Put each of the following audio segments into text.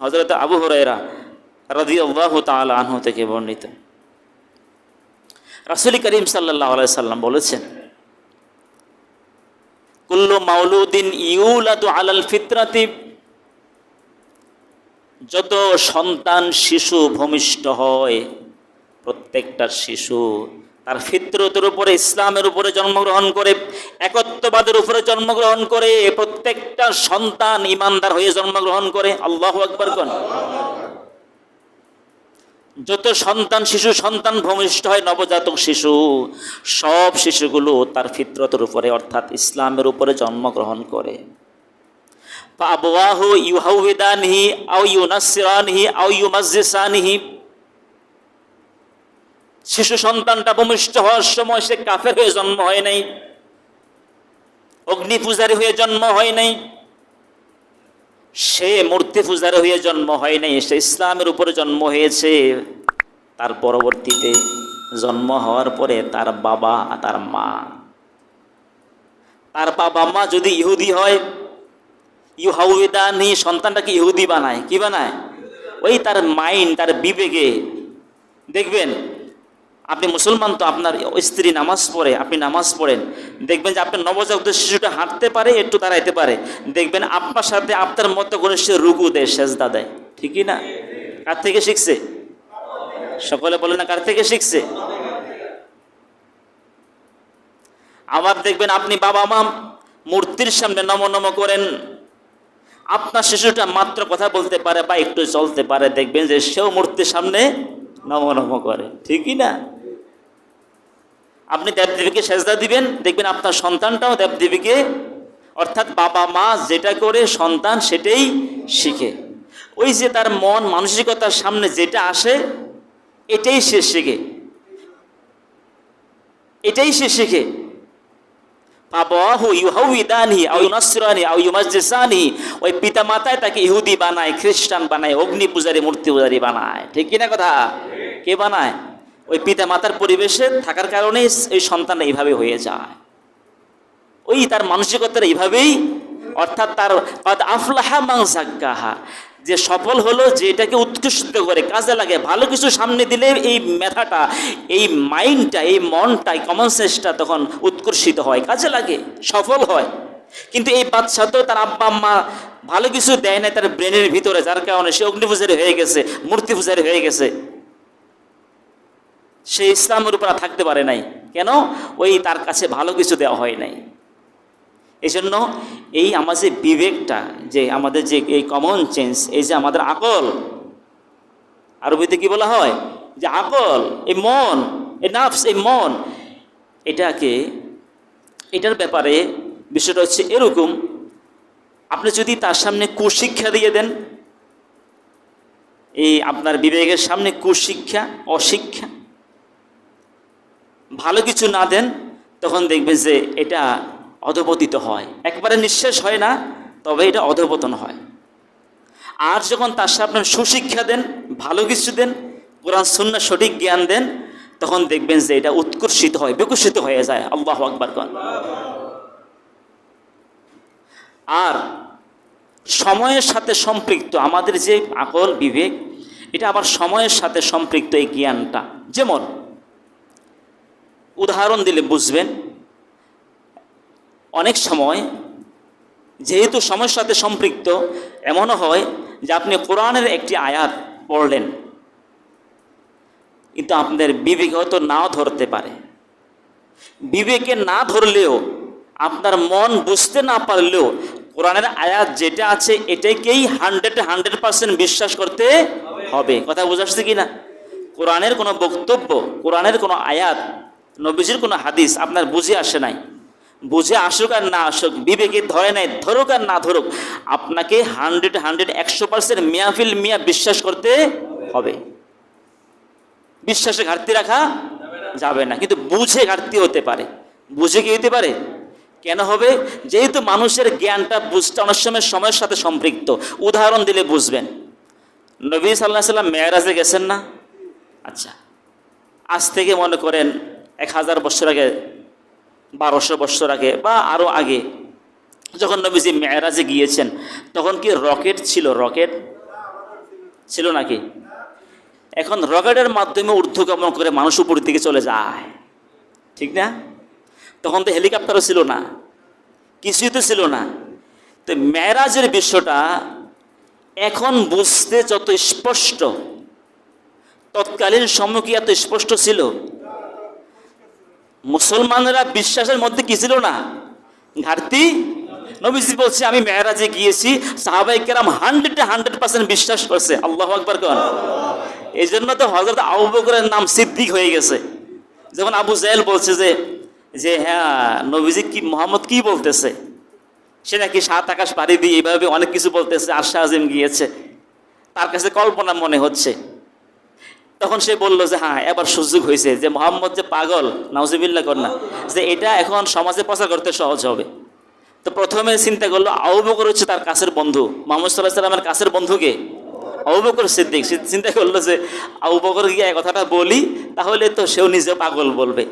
হযরত আবু হুরায়রা রাদিয়াল্লাহু তাআলা আনহু থেকে বর্ণিত, রাসূল করিম সাল্লাল্লাহু আলাইহি সাল্লাম বলেছেন, কুল্লু মাউলুদিন ইউলাদু আলাল ফিতরাতি, যত সন্তান শিশু ভূমিষ্ঠ হয় প্রত্যেকটা শিশু তার ফিতরতের উপরে, ইসলামের উপরে জন্মগ্রহণ করে, একত্ববাদের উপরে জন্মগ্রহণ করে। প্রত্যেকটা সন্তান ইমানদার হয়ে জন্মগ্রহণ করে। আল্লাহু আকবার কোন। যত সন্তান শিশু সন্তান ভূমিষ্ঠ হয়, নবজাতক শিশু, সব শিশুগুলো তার ফিতরতের উপরে অর্থাৎ ইসলামের উপরে জন্মগ্রহণ করে। ফাআবওয়াহু ইউহাউবিদানিহি আও ইউনাসসিরানিহি আও ইউমাজ্জিসানিহি, শিশু সন্তানটা ভূমিষ্ঠ হওয়ার সময় সে কাফের হয়ে জন্ম হয় নাই, অগ্নি পূজারী হয়ে জন্ম হয় নাই, সে মূর্তি পূজারী হয়ে জন্ম হয় নাই, সে ইসলামের উপরে জন্ম হয়েছে। তার পরবর্তীতে জন্ম হওয়ার পরে তার বাবা তার মা, তার বাবা মা যদি ইহুদি হয়, ইউহাউদানি, সন্তানটাকে ইহুদি বানায়। কি বানায়? ওই তার মাইন্ড, তার বিবেকে। দেখবেন আপনি মুসলমান, তো আপনার স্ত্রী নামাজ পড়ে, আপনি নামাজ পড়েন, দেখবেন যে আপনার নবজাতক শিশুটা হাঁটতে পারে, একটু দাঁড়াইতে পারে, দেখবেন আপনার সাথে আপনার মতো করে সে রুকু দেয়, সেজদা দেয়। ঠিকই না? কার থেকে শিখছে? সকলে বলে না, কার থেকে শিখছে? আবার দেখবেন আপনি বাবা মা মূর্তির সামনে নম নম করেন, আপনার শিশুটা মাত্র কথা বলতে পারে বা একটু চলতে পারে, দেখবেন যে সেও মূর্তির সামনে নম নম করে। ঠিকই না? আপনি দেবদেবীকে সেজদা দিবেন, দেখবেন আপনার সন্তানটাও দেবদেবীকে, অর্থাৎ বাবা মা যেটা করে সন্তান সেটাই শিখে। ওই যে তার মন মানসিকতার সামনে যেটা আসে এটাই সে শিখে, এটাই সে শিখে। ওই পিতা মাতায় তাকে ইহুদি বানায়, খ্রিস্টান বানায়, অগ্নি পূজারী, মূর্তি পূজারী বানায়। ঠিক কিনা কথা? কে বানায়? ওই পিতা মাতার পরিবেশে থাকার কারণেই এই সন্তান এইভাবে হয়ে যায়। ওই তার মানসিকতার এইভাবেই, অর্থাৎ তার আফলাহা মান যাক্কাহা, যে সফল হলো, যে এটাকে উৎকৃষ্ট করে কাজে লাগে, ভালো কিছু সামনে দিলে এই মেধাটা, এই মাইন্ডটা, এই মনটা, এই কমন সেন্সটা তখন উৎকর্ষিত হয়, কাজে লাগে, সফল হয়। কিন্তু এই বাচ্চা তো তার আব্বা আম্মা ভালো কিছু দেয় না তার ব্রেনের ভিতরে, যার কারণে সে অগ্নি পূজারী হয়ে গেছে, মূর্তি পূজারী হয়ে গেছে, সে ইসলামের উপর থাকতে পারে নাই। কেন? ওই তার কাছে ভালো কিছু দেওয়া হয় নাই। এই জন্য এই আমার যে বিবেকটা, যে আমাদের যে এই কমন সেন্স, এই যে আমাদের আকল, আরবিতে কি বলা হয়? যে আকল, এই মন, এই নাফস, এই মন, এটার ব্যাপারে বিষয়টা হচ্ছে এরকম, আপনি যদি তার সামনে কুশিক্ষা দিয়ে দেন, এই আপনার বিবেকের সামনে কুশিক্ষা, অশিক্ষা, ভালো কিছু না দেন, তখন দেখবেন যে এটা অধপতিত হয়, একবারে নিঃশেষ হয় না, তবে এটা অধপতন হয়। আর যখন তার সামনে সুশিক্ষা দেন, ভালো কিছু দেন, কোরআন সুন্নাহ সঠিক জ্ঞান দেন, তখন দেখবেন যে এটা উৎকর্ষিত হয়, বিকশিত হয়ে যায়। আল্লাহু আকবার। আর সময়ের সাথে সম্পৃক্ত আমাদের যে আকল, বিবেক, এটা আবার সময়ের সাথে সম্পৃক্ত এই জ্ঞানটা। যেমন উদাহরণ দিলে বুঝবেন, অনেক সময় যেহেতু সময়ের সাথে সম্পৃক্ত, এমনও হয় যে আপনি কোরআনের একটি আয়াত পড়লেন, কিন্তু আপনাদের বিবেকে হয়তো নাও ধরতে পারে। বিবেকে না ধরলেও, আপনার মন বুঝতে না পারলেও, কোরআনের আয়াত যেটা আছে এটাকেই 100% বিশ্বাস করতে হবে। কথা বুঝাচ্ছে কি না? কোরআনের কোনো বক্তব্য, কোরআনের কোনো আয়াত, নবীজির কোনো হাদিস আপনার বুঝে আসে নাই, বুঝে আসুক আর না আসুক, বিবেকে ধরে নাই, ধরুক আর না ধরুক, আপনাকে 100% মিয়াফিল মিয়া বিশ্বাস করতে হবে। বিশ্বাসে ঘাটতি রাখা যাবে না, কিন্তু বুঝে ঘাটতি হতে পারে। বুঝে কি হতে পারে? কেন হবে? যেহেতু মানুষের জ্ঞানটা বুঝতে অনেক সময় সময়ের সাথে সম্পৃক্ত। উদাহরণ দিলে বুঝবেন, নবী সাল্লাল্লাহু আলাইহি ওয়াসাল্লাম মেরাজে গেছেন না? আচ্ছা, আজ থেকে মনে করেন 1000 বছর আগে, 1200 বছর আগে বা আরও আগে, যখন নবীজি মেরাজে গিয়েছেন, তখন কি রকেট ছিল? রকেট ছিল নাকি? এখন রকেটের মাধ্যমে ঊর্ধ্বগমন করে মানুষ উপরের দিকে চলে যায়, ঠিক না? তখন তো হেলিকপ্টারও ছিল না, কিছুই তো ছিল না। তো মেরাজের বিষয়টা এখন বুঝতে যত স্পষ্ট, তৎকালীন সময় কি এত স্পষ্ট ছিল? মুসলমানেরা বিশ্বাসের মধ্যে কি ছিল না? ঘাটতি। নবীজি বলছে আমি মেরাজে গিয়েছি, সাহাবায়ে কেরাম 100% বিশ্বাস করছে। আল্লাহু আকবার কোন। এই জন্য তো হযরত আবু বকরের নাম সিদ্দিক হয়ে গেছে। যখন আবু জাহেল বলছে যে হ্যাঁ নবীজি কি মুহাম্মদ কি বলতেছে, সে নাকি 7 আকাশ পাড়ি দিয়ে এইভাবে অনেক কিছু বলতেছে, আরশে আজিম গিয়েছে, তার কাছে কল্পনা মনে হচ্ছে। তখন সে বলল যে হ্যাঁ এবার সুযোগ হয়েছে, যে মুহাম্মদ যে পাগল, নাউজুবিল্লাহ কর না, যে এটা এখন সমাজে প্রচার করতে সহজ হবে। তো প্রথমে চিন্তা করলো আবু বকর হচ্ছে তার কাছের বন্ধু, মুহাম্মদ সাল্লাল্লাহু আলাইহি ওয়াসাল্লামের কাছের বন্ধুকে আবু বকর সিদ্দিক। সে চিন্তা করলো যে আবু বকর গিয়ে এই কথাটা বলি, তাহলে তো সেও নিজে পাগল বলবে।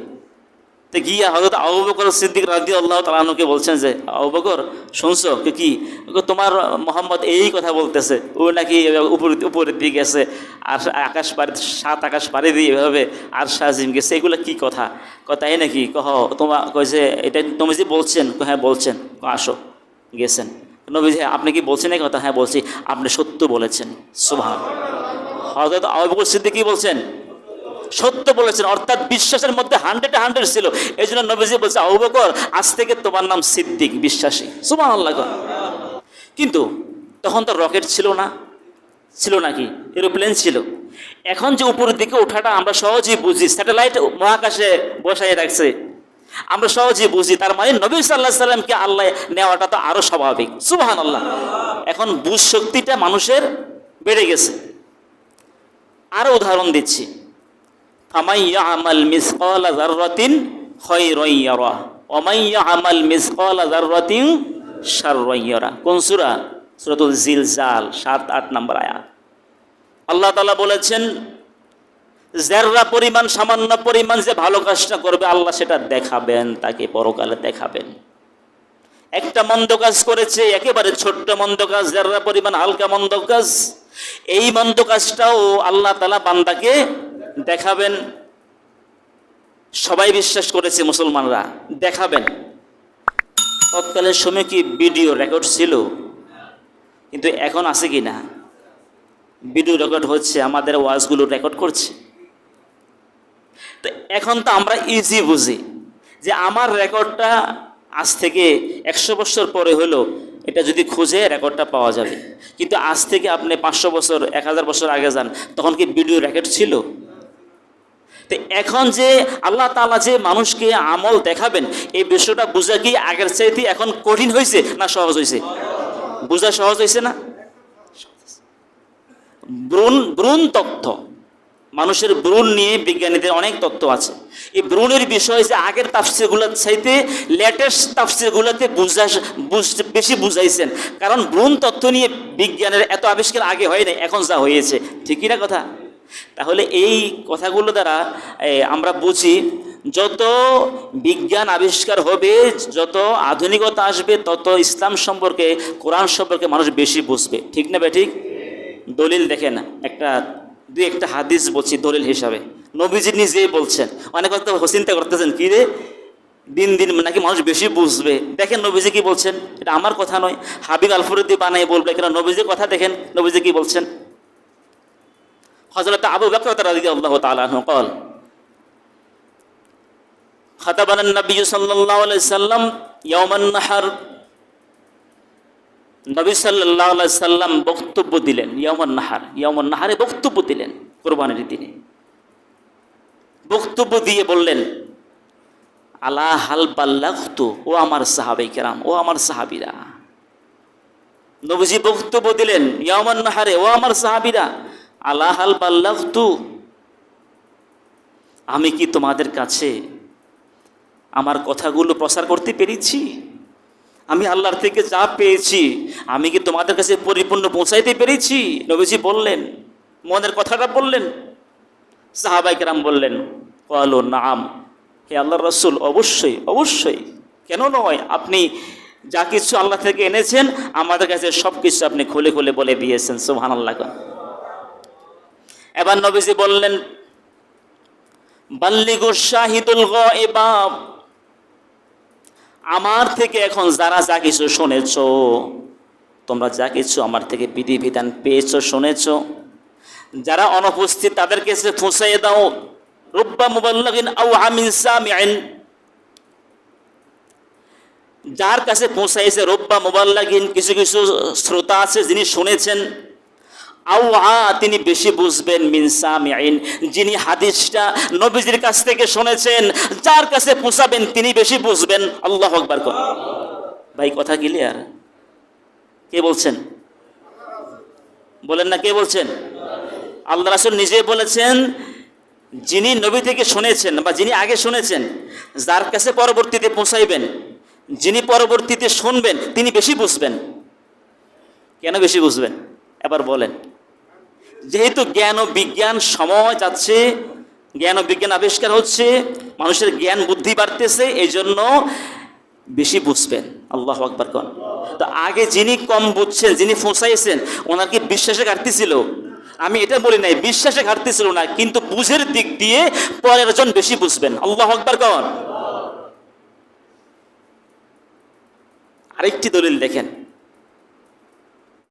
তো গিয়া হযরত আবু বকর সিদ্দিক রাদিয়াল্লাহু তাআলা আনহুকে বলছেন যে আবু বকর শুনছো কি? তোমার মুহাম্মদ এই কথা বলতেছে, ও নাকি উপরের দিকে গেছে, আর আকাশ পাড়ি 7 আকাশ পাড়ি দিয়ে এভাবে আর সাজিম গেছে, এগুলো কি কথা? তাই নাকি? তোমার কইছে এটা তুমি যে বলছেন? হ্যাঁ বলছেন। আসো। গেছেন। নবী যে আপনি কি বলছেন এই কথা? হ্যাঁ বলছি। আপনি সত্য বলেছেন। সুবহানাল্লাহ। হযরত আবু বকর সিদ্দিক কি বলছেন? সত্য বলেছেন, অর্থাৎ বিশ্বাসের মধ্যে 100 ছিল। এই জন্য নবীজি বলছে আবু বকর আজ থেকে তোমার নাম সিদ্দিক, বিশ্বাসী। সুবহানাল্লাহ। কিন্তু তখন তো রকেট ছিল না, ছিল নাকি? এরোপ্লেন ছিল। এখন যে উপরের দিকে ওঠাটা আমরা সহজেই বুঝি, স্যাটেলাইট মহাকাশে বসাই রাখছে, আমরা সহজেই বুঝি। তার মানে নবী সাল্লাল্লাহু আলাইহি সাল্লামকে আল্লাহ নেওয়াটা তো আরো স্বাভাবিক। সুবহানাল্লাহ। এখন বুঝ শক্তিটা মানুষের বেড়ে গেছে। আরো উদাহরণ দিচ্ছি, ফামান ইয়ামাল মিসকালা যাররাতিন খায়রান ইয়ারা ওয়া মান ইয়ামাল মিসকালা যাররাতিন শাররান ইয়ারা। কোন সূরা? সূরাতুল জিলজাল 7-8 নম্বর আয়াত। আল্লাহ তাআলা বলেছেন যাররা পরিমাণ, সামান্য পরিমাণ যে ভালো কাজটা করবে আল্লাহ সেটা দেখাবেন, তাকে পরকালে দেখাবেন। একটা মন্দ কাজ করেছে, একেবারে ছোট্ট মন্দ কাজ, যাররা পরিমাণ হালকা মন্দ কাজ, এই মন্দ কাজটাও আল্লাহ তাআলা বান্দাকে দেখাবেন। সবাই বিশ্বাস করেছে মুসলমানরা, দেখাবেন। তৎকালীন সময় কি ভিডিও রেকর্ড ছিল? কিন্তু এখন আছে কি না? ভিডিও রেকর্ড হচ্ছে, আমাদের ওয়াজগুলো রেকর্ড করছে। তো এখন তো আমরা ইজি বুঝি যে আমার রেকর্ডটা আজ থেকে 100 বছর পরে হলো, এটা যদি খুঁজে রেকর্ডটা পাওয়া যাবে। কিন্তু আজ থেকে আপনি 500 বছর 1000 বছর আগে যান, তখন কি ভিডিও রেকর্ড ছিল? তো এখন যে আল্লাহ তাআলা যে মানুষকে আমল দেখাবেন, এই বিষয়টা বোঝা কি আগের চাইতে এখন কঠিন হয়েছে না সহজ হয়েছে? বোঝা সহজ হয়েছে না? ভ্রূণ তথ্য, মানুষের ভ্রূণ নিয়ে বিজ্ঞানীদের অনেক তথ্য আছে। এই ভ্রূণের বিষয় যে আগের তাফসীরগুলোর চাইতে লেটেস্ট তাফসীরগুলোতে বেশি বুঝাইছেন, কারণ ভ্রূণ তথ্য নিয়ে বিজ্ঞানের এত আবিষ্কার আগে হয় না, এখন যা হয়েছে। ঠিকই না কথা? তাহলে এই কথাগুলো দ্বারা আমরা বুঝি যত বিজ্ঞান আবিষ্কার হবে, যত আধুনিকতা আসবে, তত ইসলাম সম্পর্কে, কোরআন সম্পর্কে মানুষ বেশি বুঝবে। ঠিক না বেঠিক? দলিল দেখেন, দুই একটা হাদিস বলছি দলিল হিসাবে। নবীজি নিজেই বলছেন, অনেক কথা চিন্তা করতেছেন কি রে দিন দিন নাকি মানুষ বেশি বুঝবে। দেখেন নবীজি কি বলছেন, এটা আমার কথা নয়, হাবিব আল ফরিদি বানাই বলবে কেন, নবীজির কথা দেখেন নবীজি কি বলছেন। হযরত আবু বকর রাদিয়াল্লাহু তাআলা আনহু قال خطبنا النبي صلى الله عليه وسلم يوم النحر। নবী সাল্লাল্লাহু আলাইহি সাল্লাম বক্তব্য দিলেন ইয়াউমুন নাহারে বক্তব্য দিলেন কুরবানির দিনে। বক্তব্য দিয়ে বললেন আলা হাল বাল্লাগতু, ও আমার সাহাবায়ে কেরাম, ও আমার সাহাবীরা। নবীজি বক্তব্য দিলেন ইয়াউমুন নাহারে, ও আমার সাহাবীরা, আলা হাল বাল্লাগতু, আমি কি তোমাদের কাছে আমার কথাগুলো প্রচার করতে পেরেছি? আমি আল্লাহর থেকে যা পেয়েছি আমি কি তোমাদের কাছে পরিপূর্ণ পৌঁছাইতে পেরেছি? নবীজি বললেন, মনের কথাটা বললেন। সাহাবায়ে কেরাম বললেন ক্বালু নাআম, হে আল্লাহর রাসূল, অবশ্যই অবশ্যই, কেন নয়, আপনি যা কিছু আল্লাহ থেকে এনেছেন আমাদের কাছে সব কিছু আপনি খুলে খুলে বলে দিয়েছেন। সুবহানাল্লাহ। এবার নবীজি বললেন, বাল্লিগুশ শাহিদুল গায়বা, আমার থেকে এখন যারা যা কিছু শুনেছো, তোমরা যা কিছু আমার থেকে বিধিবিধান পেয়েছো শুনেছো, যারা অনুপস্থিত তাদের কাছে পৌঁছাইয়ে দাও। রুব্বা মুবাল্লিগিন আও আমিন সামিইন, যার কাছে পৌঁছাইছে রুব্বা মুবাল্লিগিন, কিছু কিছু শ্রোতা আছে যিনি শুনেছেন, আও তিনি বেশি বুঝবেন, মিন সামিইন, যিনি হাদিসটা নবীজির কাছ থেকে শুনেছেন, যার কাছে পৌঁছাবেন তিনি বেশি বুঝবেন। আল্লাহু আকবার কোন। ভাই কথা ক্লিয়ার? কে বলছেন? বলেন না, কে বলছেন? আল্লাহ রাসূল নিজে বলেছেন, যিনি নবী থেকে শুনেছেন বা যিনি আগে শুনেছেন, যার কাছে পরবর্তীতে পৌঁছাইবেন, যিনি পরবর্তীতে শুনবেন তিনি বেশি বুঝবেন। কেন বেশি বুঝবেন এবার বলেন? যেহেতু জ্ঞান ও বিজ্ঞান সময় যাচ্ছে, জ্ঞান ও বিজ্ঞান আবিষ্কার হচ্ছে, মানুষের জ্ঞান বুদ্ধি বাড়তেছে, এই জন্য বেশি বুঝবেন। আল্লাহু আকবার কোন। তো আগে যিনি কম বুঝছেন, যিনি পৌঁছাইছেন, ওনার কি বিশ্বাসে ঘাটতি ছিল? আমি এটা বলি নাই বিশ্বাসে ঘাটতি ছিল না, কিন্তু বুঝের দিক দিয়ে পরের জন বেশি বুঝবেন। আল্লাহু আকবার কোন। আরেকটি দলিল দেখেন,